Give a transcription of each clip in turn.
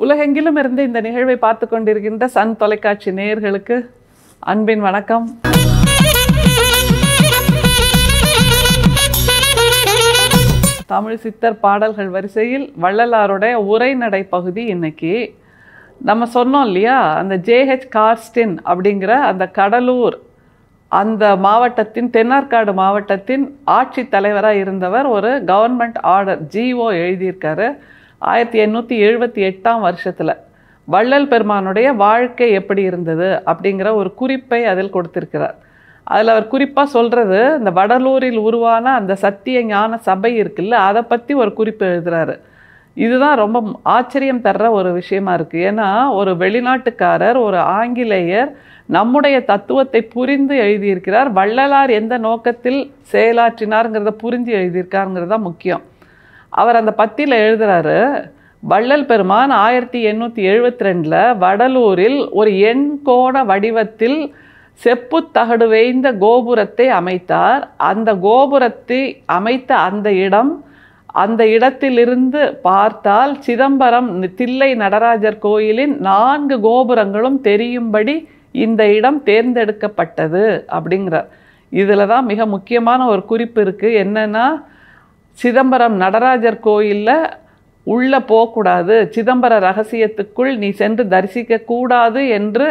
உலகெங்கிலும் இருந்து இந்த நிகழ்வை பார்த்து கொண்டிருக்கின்ற சன் தொலைக்காட்சி நேயர்களுக்கு அன்பின் வணக்கம். தமிழ் சித்தர் பாடல்கள் வரிசையில் வள்ளலாருடைய உரைநடை பகுதி இன்னைக்கு நம்ம சொன்னோம் இல்லையா, அந்த ஜேஹெச் கார்ஸ்டின் அப்படிங்கிற அந்த கடலூர் அந்த மாவட்டத்தின் தென்னார்காடு மாவட்டத்தின் ஆட்சி தலைவராக இருந்தவர் ஒரு கவர்மெண்ட் ஆர்டர் ஜிஓ எழுதியிருக்காரு 1878ஆம் வருஷத்தில். வள்ளல் பெருமானுடைய வாழ்க்கை எப்படி இருந்தது அப்படிங்கிற ஒரு குறிப்பை அதில் கொடுத்திருக்கிறார். அதில் அவர் குறிப்பாக சொல்கிறது, இந்த வடலூரில் உருவான அந்த சத்திய ஞான சபை இருக்குல்ல, அதை பற்றி ஒரு குறிப்பு எழுதுகிறாரு. இதுதான் ரொம்ப ஆச்சரியம் தர்ற ஒரு விஷயமா இருக்குது. ஏன்னா ஒரு வெளிநாட்டுக்காரர், ஒரு ஆங்கிலேயர் நம்முடைய தத்துவத்தை புரிந்து எழுதியிருக்கிறார். வள்ளலார் எந்த நோக்கத்தில் செயலாற்றினார்ங்கிறத புரிஞ்சு எழுதியிருக்காருங்கிறது தான் முக்கியம். அவர் அந்த பத்தியில் எழுதுகிறாரு, வள்ளல் பெருமான் 1872 வடலூரில் ஒரு எண்கோண வடிவத்தில் செப்பு தகடு வேய்ந்த கோபுரத்தை அமைத்தார். அந்த கோபுரத்தை அமைத்த அந்த இடத்திலிருந்து பார்த்தால் சிதம்பரம் தில்லை நடராஜர் கோயிலின் 4 கோபுரங்களும் தெரியும்படி இந்த இடம் தேர்ந்தெடுக்கப்பட்டது அப்படிங்கிறார். இதில் தான் மிக முக்கியமான ஒரு குறிப்பு இருக்குது. என்னென்னா, சிதம்பரம் நடராஜர் கோயிலில் உள்ளே போகக்கூடாது, சிதம்பர ரகசியத்துக்குள் நீ சென்று தரிசிக்கக்கூடாது என்று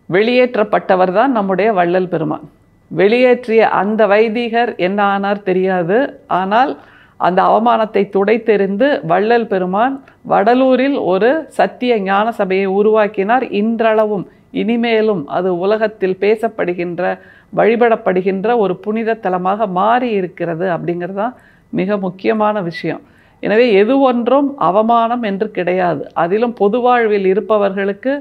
வெளியேற்றப்பட்டவர் தான் நம்முடைய வள்ளல் பெருமான். வெளியேற்றிய அந்த வைதிகர் என்ன ஆனார் தெரியாது. ஆனால் அந்த அவமானத்தை துடைத்தெறிந்து வள்ளல் பெருமான் வடலூரில் ஒரு சத்திய ஞான சபையை உருவாக்கினார். இன்றளவும் இனிமேலும் அது உலகத்தில் பேசப்படுகின்ற, வழிபடப்படுகின்ற ஒரு புனித தலமாக மாறி இருக்கிறது அப்படிங்கிறதான் மிக முக்கியமான விஷயம். எனவே எது ஒன்றும் அவமானம் என்று கிடையாது. அதிலும் பொது வாழ்வில் இருப்பவர்களுக்கு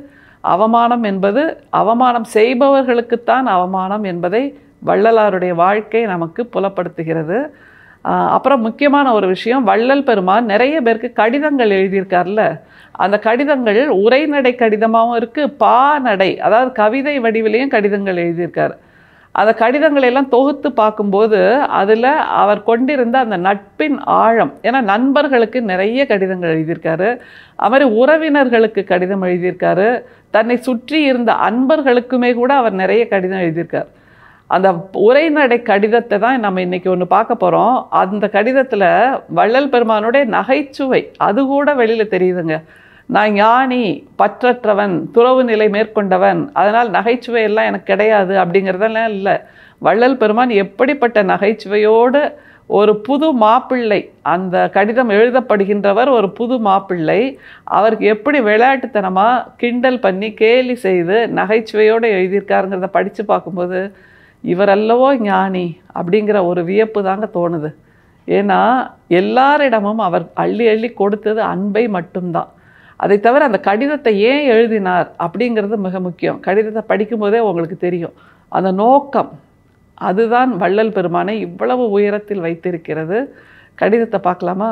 அவமானம் என்பது அவமானம் செய்பவர்களுக்குத்தான் அவமானம் என்பதை வள்ளலாருடைய வாழ்க்கை நமக்கு புலப்படுத்துகிறது. அப்புறம் முக்கியமான ஒரு விஷயம், வள்ளல் பெருமான் நிறைய பேருக்கு கடிதங்கள் எழுதியிருக்கார்ல, அந்த கடிதங்கள் உரைநடை கடிதமாகவும் இருக்குது, பாநடை அதாவது கவிதை வடிவிலையும் கடிதங்கள் எழுதியிருக்கார். அந்த கடிதங்களை எல்லாம் தொகுத்து பார்க்கும்போது அதில் அவர் கொண்டிருந்த அந்த நட்பின் ஆழம், ஏன்னா நண்பர்களுக்கு நிறைய கடிதங்கள் எழுதியிருக்காரு, அது மாதிரி உறவினர்களுக்கு கடிதம் எழுதியிருக்காரு, தன்னை சுற்றி இருந்த அன்பர்களுக்குமே கூட அவர் நிறைய கடிதம் எழுதியிருக்கார். அந்த உரைநடை கடிதத்தை தான் நம்ம இன்றைக்கி ஒன்று பார்க்க போகிறோம். அந்த கடிதத்தில் வள்ளல் பெருமானுடைய நகைச்சுவை அது கூட வெளியில் தெரியுதுங்க. நான் ஞானி, பற்றற்றவன், துறவு நிலை மேற்கொண்டவன், அதனால் நகைச்சுவை எல்லாம் எனக்கு கிடையாது அப்படிங்கிறதெல்லாம் இல்லை. வள்ளல் பெருமான் எப்படிப்பட்ட நகைச்சுவையோடு ஒரு புது மாப்பிள்ளை, அந்த கடிதம் எழுதப்படுகின்றவர் ஒரு புது மாப்பிள்ளை, அவருக்கு எப்படி விளையாட்டுத்தனமாக கிண்டல் பண்ணி கேலி செய்து நகைச்சுவையோடு எழுதியிருக்காருங்கிறத படித்து பார்க்கும்போது இவரல்லவோ ஞானி அப்படிங்கிற ஒரு வியப்பு தாங்க தோணுது. ஏன்னா எல்லாரிடமும் அவர் அள்ளி அள்ளி கொடுத்தது அன்பை மட்டும்தான். அதை தவிர அந்த கடிதத்தை ஏன் எழுதினார் அப்படிங்கிறது மிக முக்கியம். கடிதத்தை படிக்கும்போதே உங்களுக்கு தெரியும் அந்த நோக்கம், அதுதான் வள்ளல் பெருமானை இவ்வளவு உயரத்தில் வைத்திருக்கிறது. கடிதத்தை பார்க்கலாமா?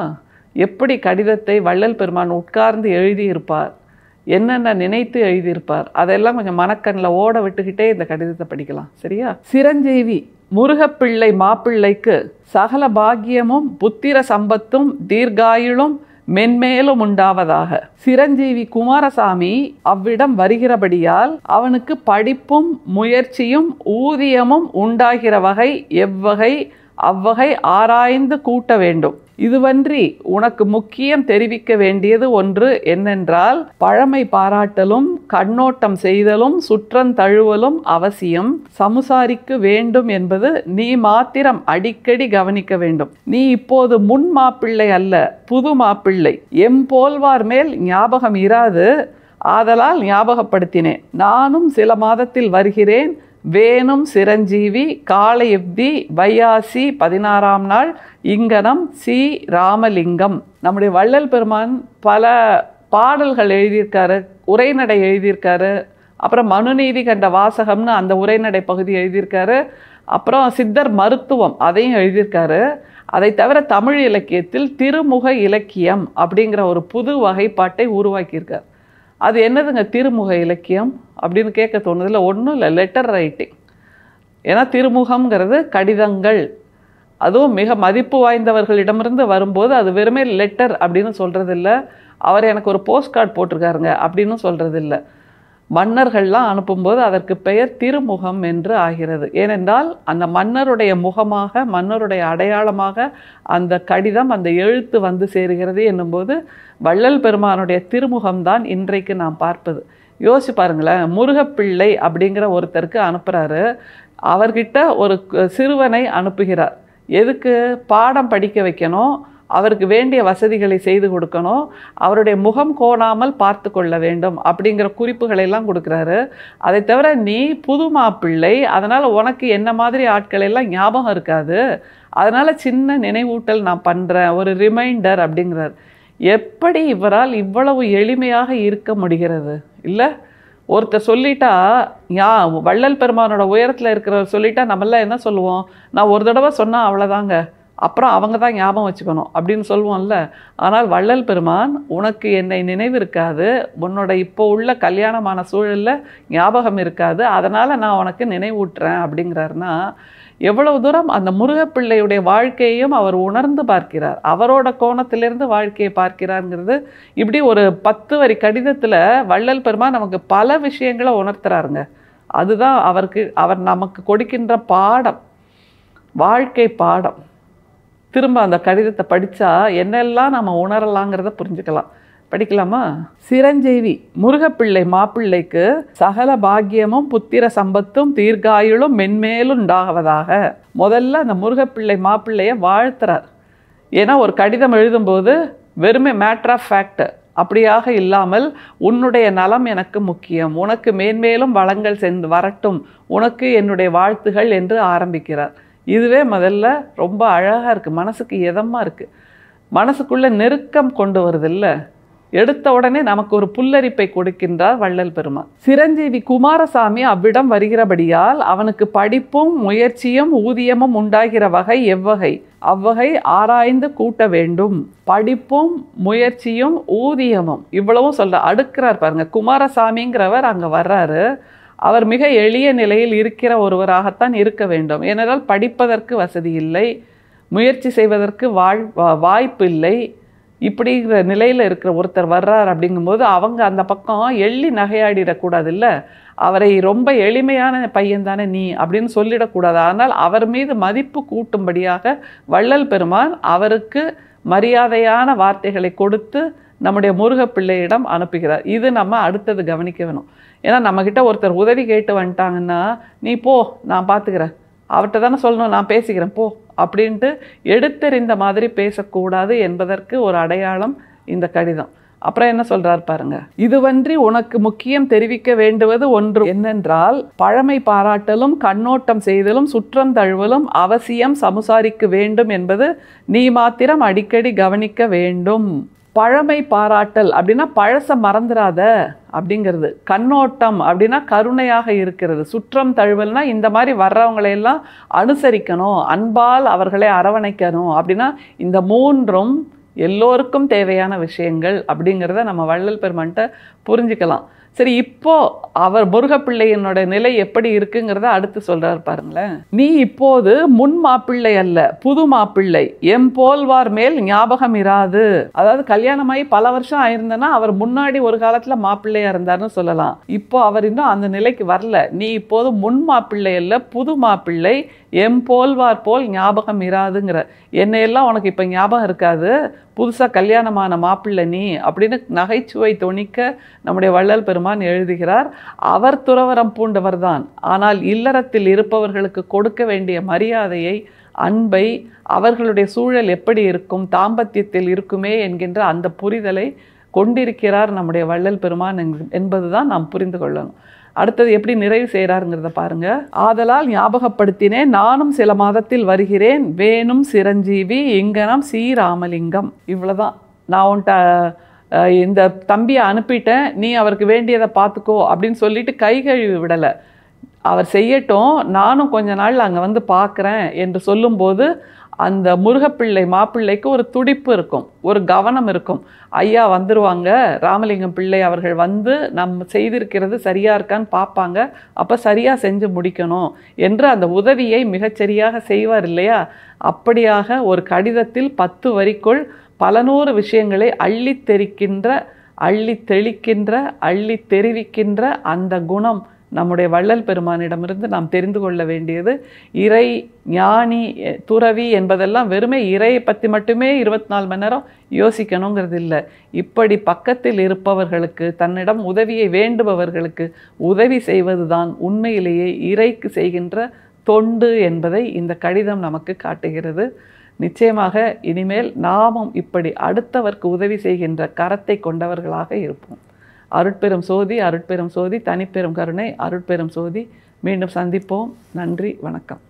எப்படி கடிதத்தை வள்ளல் பெருமான் உட்கார்ந்து எழுதியிருப்பார், என்னென்ன நினைத்து எழுதியிருப்பார், அதெல்லாம் கொஞ்சம் மனக்கண்ணில் ஓட விட்டுக்கிட்டே இந்த கடிதத்தை படிக்கலாம். சரியா? சிரஞ்சீவி முருகப்பிள்ளை மாப்பிள்ளைக்கு சகல பாக்கியமும் புத்திர சம்பத்தும் தீர்காயுளும் மென்மேலும் உண்டாவதாக. சிரஞ்சீவி குமாரசாமி அவ்விடம் வருகிறபடியால் அவனுக்கு படிப்பும் முயற்சியும் ஊதியமும் உண்டாகிற வகை எவ்வகை அவ்வகை ஆராய்ந்து கூட்ட வேண்டும். இதுவன்றி உனக்கு முக்கியம் தெரிவிக்க வேண்டியது ஒன்று என்னென்றால், பழமை பாராட்டலும் கண்ணோட்டம் செய்தலும் சுற்றந்தழுவலும் அவசியம் சமுசாரிக்கு வேண்டும் என்பது நீ மாத்திரம் அடிக்கடி கவனிக்க வேண்டும். நீ இப்போது முன் மாப்பிள்ளை அல்ல, புது மாப்பிள்ளை. எம்போல்வார் மேல் ஞாபகம் இராது, ஆதலால் ஞாபகப்படுத்தினேன். நானும் சில மாதத்தில் வருகிறேன். வேணும் சிரஞ்சீவி காளையப்தி வையாசி 16ஆம் நாள் இங்கனம் சி ராமலிங்கம். நம்முடைய வள்ளல் பெருமான் பல பாடல்கள் எழுதியிருக்காரு, உரைநடை எழுதியிருக்காரு, அப்புறம் மனுநீதி கண்ட வாசகம்னு அந்த உரைநடை பகுதி எழுதியிருக்காரு, அப்புறம் சித்தர் மருத்துவம் அதையும் எழுதியிருக்காரு. அதை தவிர தமிழ் இலக்கியத்தில் திருமுக இலக்கியம் அப்படிங்கிற ஒரு புது வகைப்பாட்டை உருவாக்கியிருக்கார். அது என்னதுங்க திருமுக இலக்கியம் அப்படின்னு கேட்க தோணுதில்ல? ஒன்றும் இல்லை, லெட்டர் ரைட்டிங். ஏன்னா திருமுகம்ங்கிறது கடிதங்கள், அதுவும் மிக மதிப்பு வாய்ந்தவர்களிடமிருந்து வரும்போது அது வெறுமே லெட்டர் அப்படின்னு சொல்கிறது இல்லை, அவர் எனக்கு ஒரு போஸ்ட் கார்டு போட்டிருக்காருங்க அப்படின்னு சொல்கிறது இல்லை. மன்னர்கள்லாம் அனுப்பும்போது அதற்கு பெயர் திருமுகம் என்று ஆகிறது. ஏனென்றால் அந்த மன்னருடைய முகமாக, மன்னருடைய அடையாளமாக அந்த கடிதம், அந்த எழுத்து வந்து சேருகிறது என்னும்போது வள்ளல் பெருமானுடைய திருமுகம்தான் இன்றைக்கு நாம் பார்ப்பது. யோசிச்சு பாருங்களேன், முருகப்பிள்ளை அப்படிங்கிற ஒருத்தருக்கு அனுப்புகிறாரு, அவர்கிட்ட ஒரு சிறுவனை அனுப்புகிறார். எதுக்கு? பாடம் படிக்க வைக்கணும், அவருக்கு வேண்டிய வசதிகளை செய்து கொடுக்கணும், அவருடைய முகம் கோணாமல் பார்த்து கொள்ள வேண்டும் அப்படிங்கிற குறிப்புகளை எல்லாம் கொடுக்குறாரு. அதை தவிர நீ புது மாப்பிள்ளை, அதனால் உனக்கு என்ன மாதிரி ஆட்களெல்லாம் ஞாபகம் இருக்காது, அதனால் சின்ன நினைவூட்டல் நான் பண்ணுறேன், ஒரு ரிமைண்டர் அப்படிங்கிறார். எப்படி இவரால் இவ்வளவு எளிமையாக இருக்க முடிகிறது இல்லை? ஒருத்தர் சொல்லிட்டா, வள்ளல் பெருமானோட உயரத்தில் இருக்கிறவர் சொல்லிட்டா நம்மளாம் என்ன சொல்லுவோம்? நான் ஒரு தடவை சொன்னால் அவ்வளோதாங்க, அப்புறம் அவங்க தான் ஞாபகம் வச்சுக்கணும் அப்படின்னு சொல்லுவோம்ல. ஆனால் வள்ளல் பெருமான், உனக்கு என்னை நினைவு இருக்காது, உன்னோட இப்போ உள்ள கல்யாணமான சூழலில் ஞாபகம் இருக்காது, அதனால் நான் உனக்கு நினைவூட்டுறேன் அப்படிங்கிறாருன்னா எவ்வளவு தூரம் அந்த முருகப்பிள்ளையுடைய வாழ்க்கையையும் அவர் உணர்ந்து பார்க்கிறார், அவரோட கோணத்திலிருந்து வாழ்க்கையை பார்க்கிறாருங்கிறது. இப்படி ஒரு 10 வரி கடிதத்தில் வள்ளல் பெருமான் நமக்கு பல விஷயங்களை உணர்த்துறாருங்க. அதுதான் அவர் நமக்கு கொடுக்கின்ற பாடம், வாழ்க்கை பாடம். திரும்ப அந்த கடிதத்தை படித்தா என்னெல்லாம் நம்ம உணரலாங்கிறத புரிஞ்சுக்கலாம். படிக்கலாமா? சிரஞ்சீவி முருகப்பிள்ளை மாப்பிள்ளைக்கு சகல பாக்கியமும் புத்திர சம்பத்தும் தீர்காயுளும் மென்மேலும் உண்டாவதாக. முதல்ல அந்த முருகப்பிள்ளை மாப்பிள்ளையை வாழ்த்துறார். ஏன்னா ஒரு கடிதம் எழுதும்போது வெறுமே மேட்டர் ஆஃப் ஃபேக்ட் அப்படியாக இல்லாமல், உன்னுடைய நலம் எனக்கு முக்கியம், உனக்கு மேன்மேலும் வளங்கள் சென்று வரட்டும், உனக்கு என்னுடைய வாழ்த்துகள் என்று ஆரம்பிக்கிறார். இதுவே முதல்ல ரொம்ப அழகாக இருக்குது, மனசுக்கு இதமாக இருக்குது, மனசுக்குள்ளே நெருக்கம் கொண்டு வருது இல்லை? எடுத்த உடனே நமக்கு ஒரு புல்லரிப்பை கொடுக்கின்றார் வள்ளல் பெருமான். சிரஞ்சீவி குமாரசாமி அவ்விடம் வருகிறபடியால் அவனுக்கு படிப்பும் முயற்சியும் ஊதியமும் உண்டாகிற வகை எவ்வகை? அவ்வகை ஆராய்ந்து கூட்ட வேண்டும். படிப்பும் முயற்சியும் ஊதியமும் இவ்வளவும் சொல்ல அடுக்கிறார் பாருங்க. குமாரசாமிங்கிறவர் அங்கே வர்றாரு. அவர் மிக எளிய நிலையில் இருக்கிற ஒருவராகத்தான் இருக்க வேண்டும். ஏனென்றால் படிப்பதற்கு வசதி இல்லை, முயற்சி செய்வதற்கு வாய்ப்பு இல்லை. இப்படிங்கிற நிலையில் இருக்கிற ஒருத்தர் வர்றார் அப்படிங்கும்போது அவங்க அந்த பக்கம் எள்ளி நகையாடிடக்கூடாது இல்லை? அவரை ரொம்ப எளிமையான பையன் தானே நீ அப்படின்னு சொல்லிடக்கூடாது. ஆனால் அவர் மீது மதிப்பு கூட்டும்படியாக வள்ளல் பெருமான் அவருக்கு மரியாதையான வார்த்தைகளை கொடுத்து நம்முடைய முருகப்பிள்ளையிடம் அனுப்புகிறார். இது நம்ம அடுத்தது கவனிக்க வேணும். ஏன்னா நம்மக்கிட்ட ஒருத்தர் உதவி கேட்டு வந்துட்டாங்கன்னா, நீ போ நான் பார்த்துக்கிறேன், அவர்கிட்ட தானே சொல்லணும், நான் பேசிக்கிறேன் போ அப்படின்ட்டு எடுத்தெறிந்த மாதிரி பேசக்கூடாது என்பதற்கு ஒரு அடையாளம் இந்த கடிதம். அப்புறம் என்ன சொல்றார் பாருங்க. இதுவன்றி உனக்கு முக்கியம் தெரிவிக்க வேண்டுவது ஒன்று என்னென்றால், பழமை பாராட்டலும் கண்ணோட்டம் செய்தலும் சுற்றம் தழுவலும் அவசியம் சமுசாரிக்க வேண்டும் என்பது நீ மாத்திரம் அடிக்கடி கவனிக்க வேண்டும். பழமை பாராட்டல் அப்படின்னா பழச மறந்துடாத அப்படிங்கிறது. கண்ணோட்டம் அப்படின்னா கருணையாக இருக்கிறது. சுற்றம் தழுவல்னா இந்த மாதிரி வர்றவங்களையெல்லாம் அனுசரிக்கணும், அன்பால் அவர்களை அரவணைக்கணும். அப்படின்னா இந்த மூன்றும் எல்லோருக்கும் தேவையான விஷயங்கள் அப்படிங்கிறத நம்ம வள்ளல் பெருமான்கிட்ட புரிஞ்சுக்கலாம். சரி, இப்போ அவர் முருகப்பிள்ளையினோட நிலை எப்படி இருக்குங்கிறத அடுத்து சொல்றாரு பாருங்களேன். நீ இப்போது முன் மாப்பிள்ளை அல்ல, புது மாப்பிள்ளை, போல்வார் மேல் ஞாபகம் இராது. அதாவது கல்யாணமாகி பல வருஷம் ஆயிருந்தனா அவர் முன்னாடி ஒரு காலத்துல மாப்பிள்ளையா இருந்தாருன்னு சொல்லலாம். இப்போ அவர் இன்னும் அந்த நிலைக்கு வரல. நீ இப்போது முன் மாப்பிள்ளை அல்ல, புது மாப்பிள்ளை, போல்வார் போல் ஞாபகம் இராதுங்கிற. என்னையெல்லாம் உனக்கு இப்போ ஞாபகம் இருக்காது, புதுசாக கல்யாணமான மாப்பிள்ளை நீ அப்படின்னு நகைச்சுவை தொனிக்க நம்முடைய வள்ளல் பெருமான் எழுதுகிறார். அவர் துறவரம் பூண்டவர் தான், ஆனால் இல்லறத்தில் இருப்பவர்களுக்கு கொடுக்க வேண்டிய மரியாதையை, அன்பை, அவர்களுடைய சூழல் எப்படி இருக்கும், தாம்பத்தியத்தில் இருக்குமே என்கின்ற அந்த புரிதலை கொண்டிருக்கிறார் நம்முடைய வள்ளல் பெருமான் என்பதுதான் நாம் புரிந்து கொள்ளணும். அடுத்தது எப்படி நிறைவு செய்கிறாருங்கிறத பாருங்க. ஆதலால் ஞாபகப்படுத்தினேன், நானும் சில மாதத்தில் வருகிறேன், வேணும் சிரஞ்சீவி இங்கனம் ஸ்ரீராமலிங்கம். இவ்வளோதான். நான் உன்ட்ட இந்த தம்பியை அனுப்பிட்டேன், நீ அவருக்கு வேண்டியதை பார்த்துக்கோ அப்படின்னு சொல்லிட்டு கை கழுவி விடலை. அவர் செய்யட்டும், நானும் கொஞ்ச நாள் அங்கே வந்து பார்க்குறேன் என்று சொல்லும்போது அந்த முருகப்பிள்ளை மாப்பிள்ளைக்கு ஒரு துடிப்பு இருக்கும், ஒரு கவனம் இருக்கும். ஐயா வந்துருவாங்க, ராமலிங்கம் பிள்ளை அவர்கள் வந்து நம்ம செய்திருக்கிறது சரியா இருக்கான்னு பார்ப்பாங்க, அப்போ சரியா செஞ்சு முடிக்கணும் என்று அந்த உதவியை மிகச்சரியாக செய்வார் இல்லையா? அப்படியாக ஒரு கடிதத்தில் 10 வரிக்குள் பல நூறு விஷயங்களை அள்ளித் தெரிக்கின்ற, அள்ளித் தெளிக்கின்ற, அள்ளித் தெரிவிக்கின்ற அந்த குணம் நம்முடைய வள்ளல் பெருமானிடமிருந்து நாம் தெரிந்து கொள்ள வேண்டியது. இறை, ஞானி, துறவி என்பதெல்லாம் வெறுமே இறையை பற்றி மட்டுமே 24 மணி நேரம் யோசிக்கணுங்கிறது இல்லை. இப்படி பக்கத்தில் இருப்பவர்களுக்கு, தன்னிடம் உதவியை வேண்டுபவர்களுக்கு உதவி செய்வதுதான் உண்மையிலேயே இறைக்கு செய்கின்ற தொண்டு என்பதை இந்த கடிதம் நமக்கு காட்டுகிறது. நிச்சயமாக இனிமேல் நாமும் இப்படி அடுத்தவர்க்கு உதவி செய்கின்ற கரத்தை கொண்டவர்களாக இருப்போம். அருட்பெரும் சோதி, அருட்பெரும் சோதி, தனிப்பெரும் கருணை, அருட்பெரும் சோதி. மீண்டும் சந்திப்போம். நன்றி, வணக்கம்.